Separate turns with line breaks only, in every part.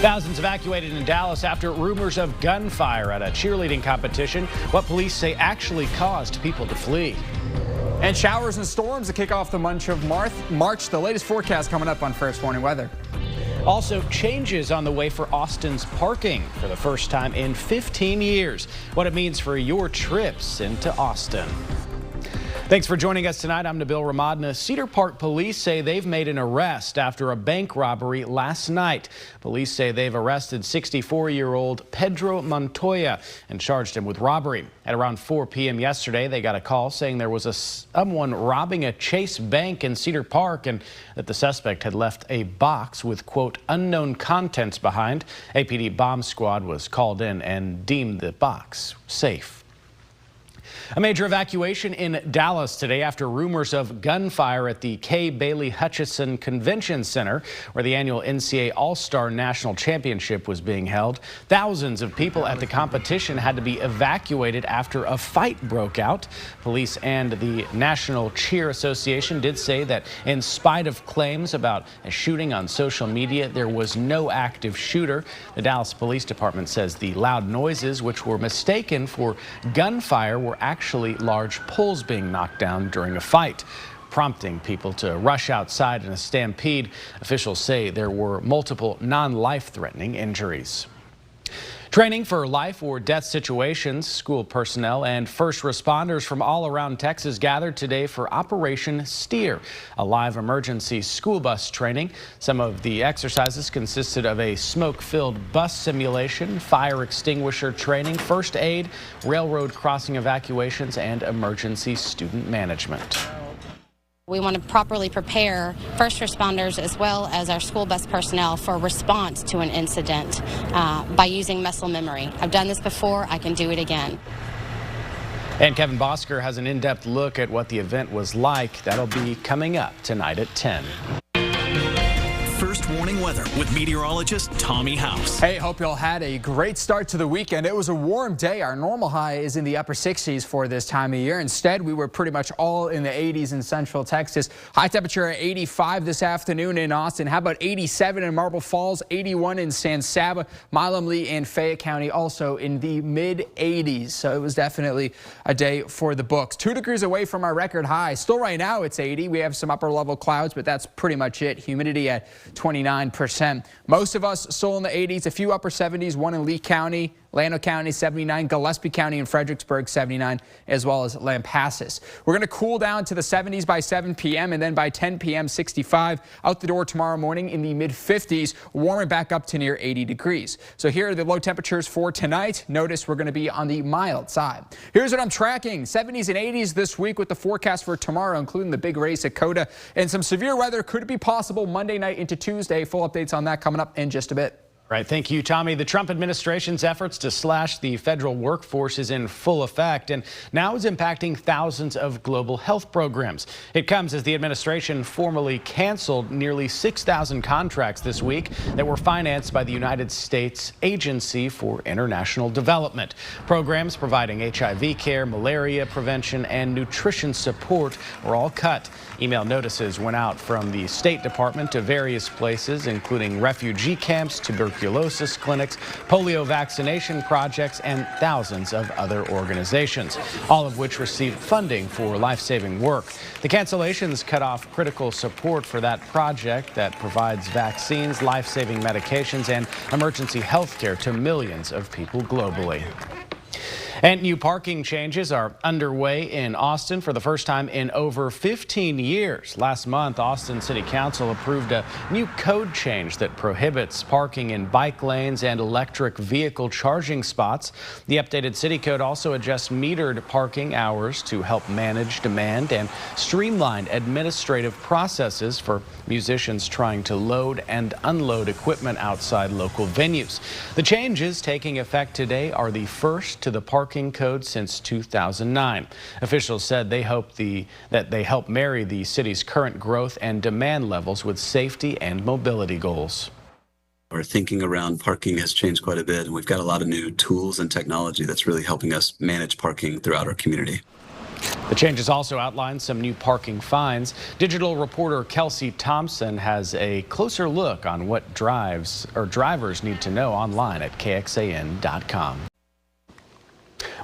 Thousands evacuated in Dallas after rumors of gunfire at a cheerleading competition. What police say actually caused people to flee.
And showers and storms to kick off the month of March. The latest forecast coming up on First Warning Weather.
Also, changes on the way for Austin's parking for the first time in 15 years. What it means for your trips into Austin. Thanks for joining us tonight. I'm Nabil Ramadna. Cedar Park police say they've made an arrest after a bank robbery last night. Police say they've arrested 64-year-old Pedro Montoya and charged him with robbery. At around 4 p.m. yesterday, they got a call saying there was someone robbing a Chase Bank in Cedar Park and that the suspect had left a box with, quote, unknown contents behind. APD bomb squad was called in and deemed the box safe. A major evacuation in Dallas today after rumors of gunfire at the Kay Bailey Hutchison Convention Center, where the annual NCAA All-Star National Championship was being held. Thousands of people at the competition had to be evacuated after a fight broke out. Police and the National Cheer Association did say that in spite of claims about a shooting on social media, there was no active shooter. The Dallas Police Department says the loud noises, which were mistaken for gunfire, were actually large poles being knocked down during a fight, prompting people to rush outside in a stampede. Officials say there were multiple non-life-threatening injuries. Training for life or death situations, school personnel and first responders from all around Texas gathered today for Operation Steer, a live emergency school bus training. Some of the exercises consisted of a smoke-filled bus simulation, fire extinguisher training, first aid, railroad crossing evacuations, and emergency student management.
We want to properly prepare first responders as well as our school bus personnel for response to an incident by using muscle memory. I've done this before, I can do it again.
And Kevin Bosker has an in-depth look at what the event was like. That'll be coming up tonight at 10.
First Warning Weather with meteorologist Tommy House.
Hey, hope y'all had a great start to the weekend. It was a warm day. Our normal high is in the upper 60s for this time of year. Instead, we were pretty much all in the 80s in Central Texas. High temperature at 85 this afternoon in Austin. How about 87 in Marble Falls, 81 in San Saba, Milam Lee and Fayette County also in the mid 80s. So it was definitely a day for the books. 2 degrees away from our record high. Still right now it's 80. We have some upper level clouds, but that's pretty much it. Humidity at 29%. Most of us still in the 80s, a few upper 70s, one in Lee County, Llano County 79, Gillespie County and Fredericksburg 79, as well as Lampasas. We're going to cool down to the 70s by 7 p.m. and then by 10 p.m. 65. Out the door tomorrow morning in the mid 50s, warming back up to near 80 degrees. So here are the low temperatures for tonight. Notice we're going to be on the mild side. Here's what I'm tracking. 70s and 80s this week with the forecast for tomorrow, including the big race at Coda. And some severe weather could be possible Monday night into Tuesday. Full updates on that coming up in just a bit.
Right. Thank you, Tommy. The Trump administration's efforts to slash the federal workforce is in full effect and now is impacting thousands of global health programs. It comes as the administration formally canceled nearly 6,000 contracts this week that were financed by the United States Agency for International Development. Programs providing HIV care, malaria prevention, and nutrition support were all cut. Email notices went out from the State Department to various places, including refugee camps, tuberculosis clinics, polio vaccination projects, and thousands of other organizations, all of which received funding for life-saving work. The cancellations cut off critical support for that project that provides vaccines, life-saving medications, and emergency health care to millions of people globally. And new parking changes are underway in Austin for the first time in over 15 years. Last month, Austin City Council approved a new code change that prohibits parking in bike lanes and electric vehicle charging spots. The updated city code also adjusts metered parking hours to help manage demand and streamline administrative processes for musicians trying to load and unload equipment outside local venues. The changes taking effect today are the first to the parking code since 2009. Officials said they hope that they help marry the city's current growth and demand levels with safety and mobility goals.
Our thinking around parking has changed quite a bit, and we've got a lot of new tools and technology that's really helping us manage parking throughout our community.
The changes also outline some new parking fines. Digital reporter Kelsey Thompson has a closer look on what drivers need to know online at KXAN.com.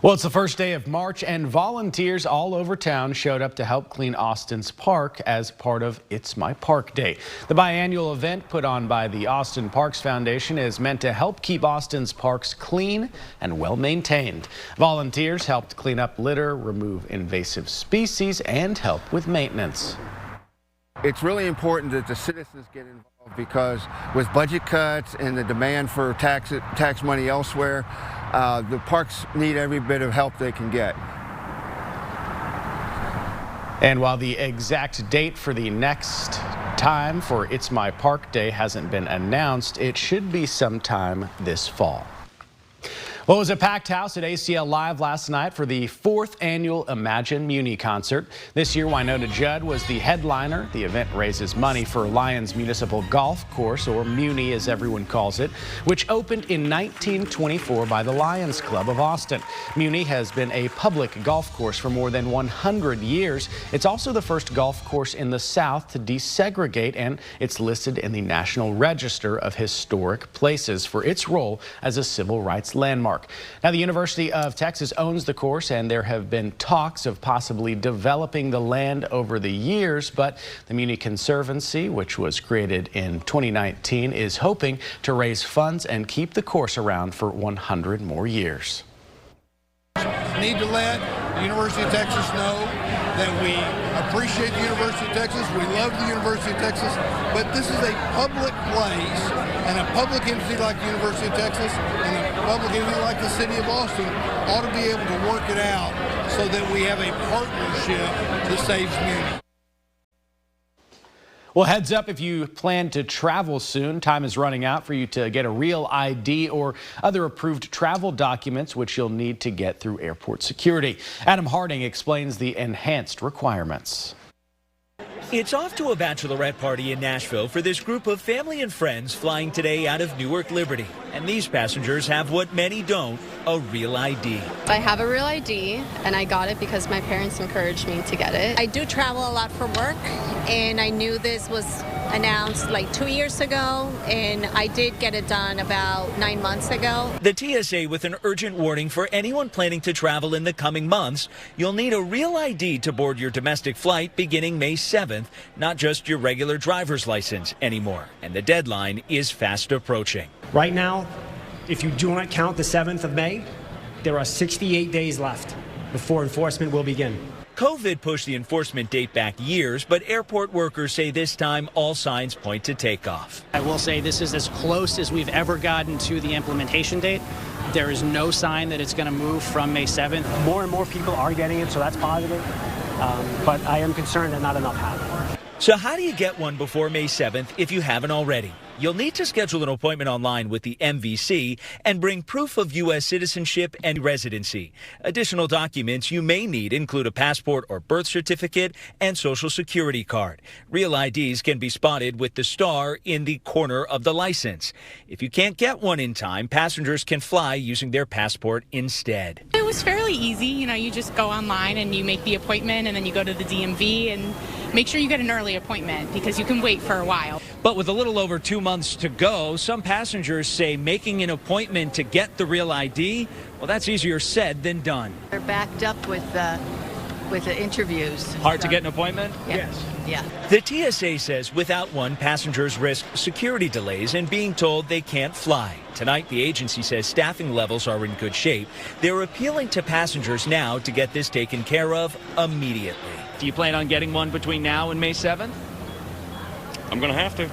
Well, it's the first day of March, and volunteers all over town showed up to help clean Austin's park as part of It's My Park Day. The biannual event put on by the Austin Parks Foundation is meant to help keep Austin's parks clean and well maintained. Volunteers helped clean up litter, remove invasive species, and help with maintenance.
It's really important that the citizens get involved because with budget cuts and the demand for tax money elsewhere, the parks need every bit of help they can get.
And while the exact date for the next time for It's My Park Day hasn't been announced, it should be sometime this fall. Well, it was a packed house at ACL Live last night for the 4th annual Imagine Muni concert. This year, Wynonna Judd was the headliner. The event raises money for Lions Municipal Golf Course, or Muni as everyone calls it, which opened in 1924 by the Lions Club of Austin. Muni has been a public golf course for more than 100 years. It's also the first golf course in the South to desegregate, and it's listed in the National Register of Historic Places for its role as a civil rights landmark. Now, the University of Texas owns the course, and there have been talks of possibly developing the land over the years, but the Muni Conservancy, which was created in 2019, is hoping to raise funds and keep the course around for 100 more years.
Need to let the University of Texas know that we appreciate the University of Texas, we love the University of Texas, but this is a public place, and a public entity like the University of Texas and a public entity like the City of Austin ought to be able to work it out so that we have a partnership that saves Muni.
Well, heads up if you plan to travel soon. Time is running out for you to get a real ID or other approved travel documents, which you'll need to get through airport security. Adam Harding explains the enhanced requirements.
It's off to a bachelorette party in Nashville for this group of family and friends flying today out of Newark Liberty. And these passengers have what many don't, a real ID.
I have a real ID, and I got it because my parents encouraged me to get it.
I do travel a lot for work, and I knew this was announced like 2 years ago, and I did get it done about 9 months ago.
The TSA with an urgent warning for anyone planning to travel in the coming months. You'll need a real ID to board your domestic flight beginning May 7th, not just your regular driver's license anymore. And the deadline is fast approaching.
Right now, if you do not count the 7th of May, there are 68 days left before enforcement will begin.
COVID pushed the enforcement date back years, but airport workers say this time all signs point to takeoff.
I will say this is as close as we've ever gotten to the implementation date. There is no sign that it's going to move from May 7th.
More and more people are getting it, so that's positive. But I am concerned that not enough have.
So how do you get one before May 7th if you haven't already? You'll need to schedule an appointment online with the MVC and bring proof of U.S. citizenship and residency. Additional documents you may need include a passport or birth certificate and social security card. Real IDs can be spotted with the star in the corner of the license. If you can't get one in time, passengers can fly using their passport instead.
It was fairly easy. You know, you just go online and you make the appointment, and then you go to the DMV and make sure you get an early appointment because you can wait for a while.
But with a little over 2 months to go, some passengers say making an appointment to get the real ID, well, that's easier said than done.
They're backed up with the interviews.
Hard to get an appointment?
Yeah.
Yes.
Yeah.
The TSA says without one, passengers risk security delays and being told they can't fly. Tonight, the agency says staffing levels are in good shape. They're appealing to passengers now to get this taken care of immediately. Do you plan on getting one between now and May 7th?
I'm going to have to.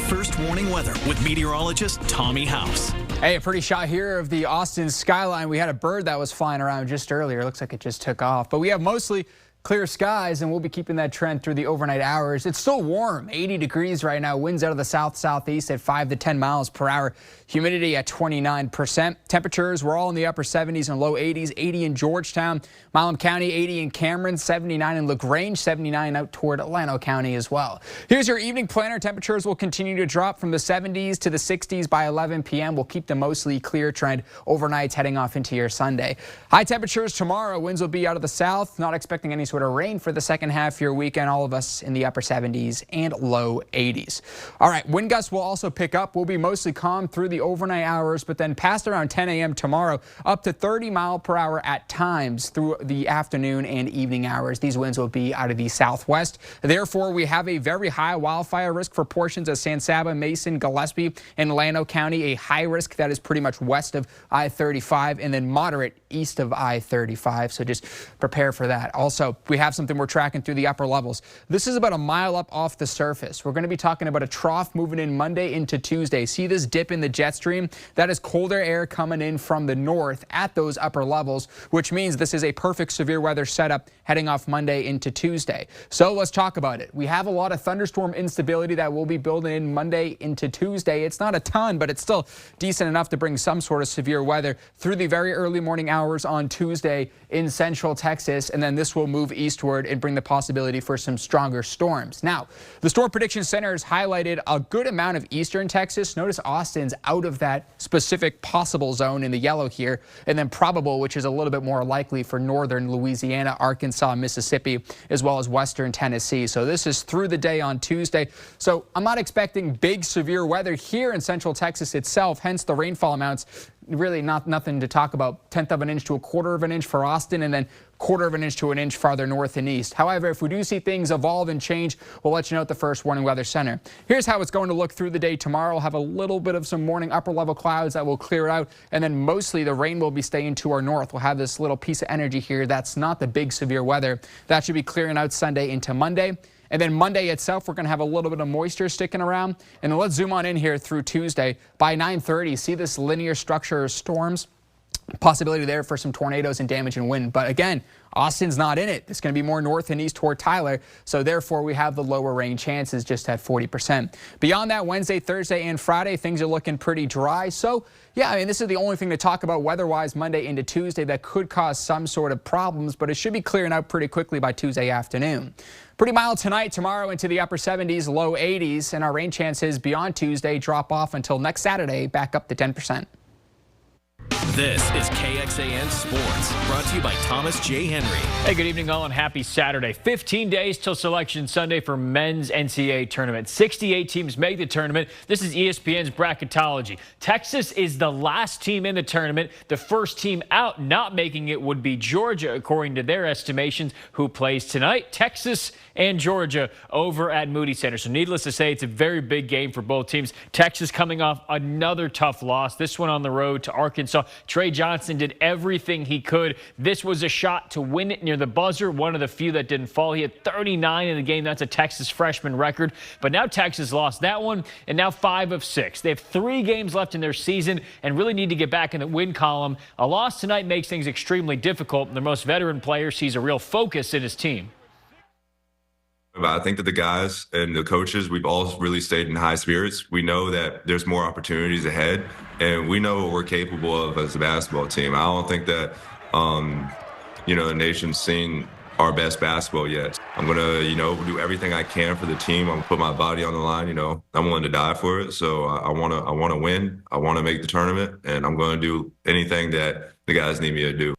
First warning weather with meteorologist Tommy House.
Hey, a pretty shot here of the Austin skyline. We had a bird that was flying around just earlier. Looks like it just took off. But we have mostly Clear skies, and we'll be keeping that trend through the overnight hours. It's still warm, 80 degrees right now. Winds out of the south-southeast at 5 to 10 miles per hour. Humidity at 29%. Temperatures were all in the upper 70s and low 80s. 80 in Georgetown, Milam County, 80 in Cameron, 79 in LaGrange, 79 out toward Llano County as well. Here's your evening planner. Temperatures will continue to drop from the 70s to the 60s by 11 p.m. We'll keep the mostly clear trend overnight heading off into your Sunday. High temperatures tomorrow. Winds will be out of the south. Not expecting any sort of rain for the second half of your weekend. All of us in the upper 70s and low 80s. All right, wind gusts will also pick up. We'll be mostly calm through the overnight hours, but then past around 10 a.m. tomorrow, up to 30 mile per hour at times through the afternoon and evening hours. These winds will be out of the southwest. Therefore, we have a very high wildfire risk for portions of San Saba, Mason, Gillespie, and Llano County. A high risk that is pretty much west of I-35 and then moderate east of I-35. So just prepare for that. Also, we have something we're tracking through the upper levels. This is about a mile up off the surface. We're going to be talking about a trough moving in Monday into Tuesday. See this dip in the jet stream? That is colder air coming in from the north at those upper levels, which means this is a perfect severe weather setup heading off Monday into Tuesday. So let's talk about it. We have a lot of thunderstorm instability that will be building in Monday into Tuesday. It's not a ton, but it's still decent enough to bring some sort of severe weather through the very early morning hours on Tuesday in Central Texas, and then this will move eastward and bring the possibility for some stronger storms. Now, the Storm Prediction Center has highlighted a good amount of eastern Texas. Notice Austin's out of that specific possible zone in the yellow here, and then probable, which is a little bit more likely for northern Louisiana, Arkansas, Mississippi, as well as western Tennessee. So this is through the day on Tuesday. So I'm not expecting big severe weather here in Central Texas itself, hence the rainfall amounts. Really nothing to talk about. 1/10 of an inch to 1/4 of an inch for Austin, and then 1/4 of an inch to an inch farther north and east. However, if we do see things evolve and change, we'll let you know at the first Warning Weather Center. Here's how it's going to look through the day tomorrow. We'll have a little bit of some morning upper level clouds that will clear out, and then mostly the rain will be staying to our north. We'll have this little piece of energy here. That's not the big severe weather. That should be clearing out Sunday into Monday. And then Monday itself, we're going to have a little bit of moisture sticking around. And then let's zoom on in here through Tuesday. By 9:30, see this linear structure of storms? Possibility there for some tornadoes and damage and wind. But again, Austin's not in it. It's going to be more north and east toward Tyler. So therefore, we have the lower rain chances just at 40%. Beyond that, Wednesday, Thursday, and Friday, things are looking pretty dry. So yeah, I mean, this is the only thing to talk about weather-wise Monday into Tuesday that could cause some sort of problems, but it should be clearing out pretty quickly by Tuesday afternoon. Pretty mild tonight, tomorrow into the upper 70s, low 80s, and our rain chances beyond Tuesday drop off until next Saturday, back up to 10%.
This is KXAN Sports, brought to you by Thomas J. Henry.
Hey, good evening all and happy Saturday. 15 days till Selection Sunday for men's NCAA tournament. 68 teams make the tournament. This is ESPN's bracketology. Texas is the last team in the tournament. The first team out not making it would be Georgia, according to their estimations, who plays tonight. Texas and Georgia over at Moody Center. So needless to say, it's a very big game for both teams. Texas coming off another tough loss, this one on the road to Arkansas. Trey Johnson did everything he could. This was a shot to win it near the buzzer, one of the few that didn't fall. He had 39 in the game. That's a Texas freshman record. But now Texas lost that one, and now 5 of 6. They have 3 games left in their season and really need to get back in the win column. A loss tonight makes things extremely difficult. Their most veteran player sees a real focus in his team.
I think that the guys and the coaches, we've all really stayed in high spirits. We know that there's more opportunities ahead, and we know what we're capable of as a basketball team. I don't think that, the nation's seen our best basketball yet. I'm going to, do everything I can for the team. I'm going to put my body on the line. I'm willing to die for it. So I want to win. I want to make the tournament, and I'm going to do anything that the guys need me to do.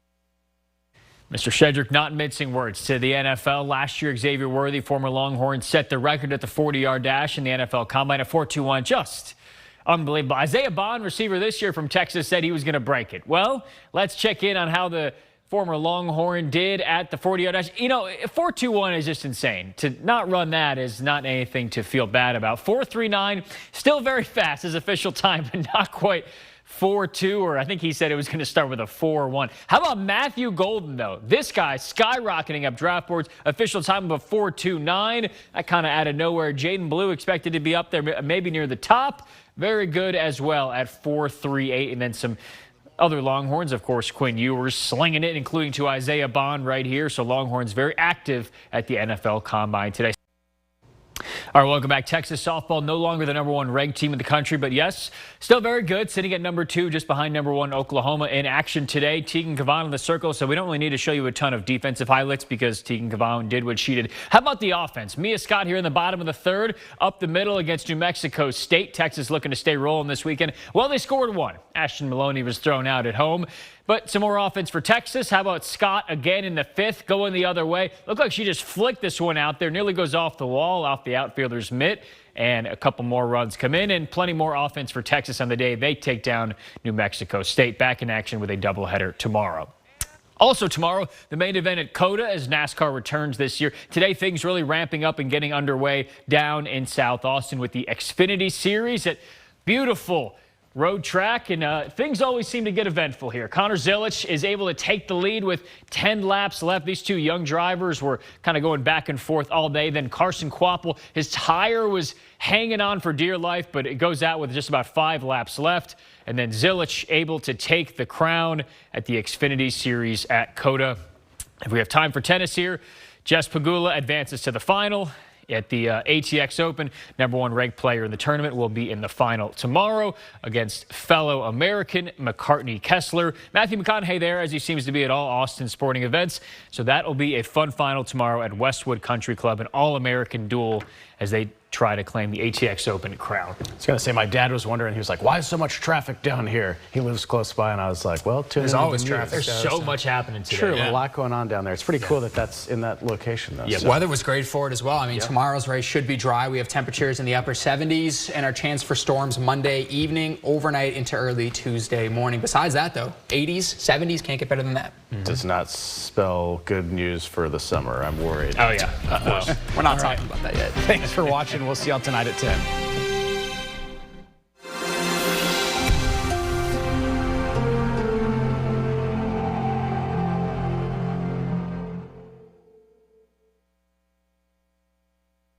Mr. Shedrick not mincing words to the NFL. Last year, Xavier Worthy, former Longhorn, set the record at the 40-yard dash in the NFL Combine at 4.21. Just unbelievable. Isaiah Bond, receiver this year from Texas, said he was going to break it. Well, let's check in on how the former Longhorn did at the 40-yard dash. 4.21 is just insane. To not run that is not anything to feel bad about. 4.39, still very fast, his official time, but not quite 4.2, or I think he said it was going to start with a 4.1. How about Matthew Golden, though? This guy skyrocketing up draft boards. Official time of a 4.29. That kind of out of nowhere. Jaden Blue expected to be up there, maybe near the top. Very good as well at 4.38, and then some Other Longhorns, of course, Quinn Ewers slinging it, including to Isaiah Bond right here. So Longhorns very active at the NFL Combine today. All right, welcome back. Texas softball no longer the #1 ranked team in the country, but yes, still very good, sitting at #2 just behind #1 Oklahoma in action today. Tegan Cavan in the circle, so we don't really need to show you a ton of defensive highlights because Tegan Cavan did what she did. How about the offense? Mia Scott here in the bottom of the third, up the middle against New Mexico State. Texas looking to stay rolling this weekend. Well, they scored one. Ashton Maloney was thrown out at home. But some more offense for Texas. How about Scott again in the 5th, going the other way? Looked like she just flicked this one out there. Nearly goes off the wall, off the outfielder's mitt. And a couple more runs come in, and plenty more offense for Texas on the day they take down New Mexico State. Back in action with a doubleheader tomorrow. Also tomorrow, the main event at COTA as NASCAR returns this year. Today, things really ramping up and getting underway down in South Austin with the Xfinity Series at beautiful road track, and things always seem to get eventful here. Connor Zilich is able to take the lead with 10 laps left. These two young drivers were kind of going back and forth all day. Then Carson Kvapil, his tire was hanging on for dear life, but it goes out with just about 5 laps left. And then Zilich able to take the crown at the Xfinity Series at COTA. If we have time for tennis here, Jess Pegula advances to the final. At the ATX Open, #1 ranked player in the tournament will be in the final tomorrow against fellow American McCartney Kessler. Matthew McConaughey there, as he seems to be at all Austin sporting events. So that will be a fun final tomorrow at Westwood Country Club, an all-American duel as they try to claim the ATX Open crown.
I was going to say, my dad was wondering, he was like, why is so much traffic down here? He lives close by, and I was like, well,
there's always traffic. There's so much happening today.
Sure, a lot going on down there. It's pretty cool that that's in that location, though.
Yeah, so. Weather was great for it as well. I mean, tomorrow's race should be dry. We have temperatures in the upper 70s and our chance for storms Monday evening, overnight into early Tuesday morning. Besides that, though, 80s, 70s, can't get better than that.
Does not spell good news for the summer. I'm worried.
Oh, yeah.
We're not talking about that yet.
Thanks for watching. We'll see y'all tonight at 10.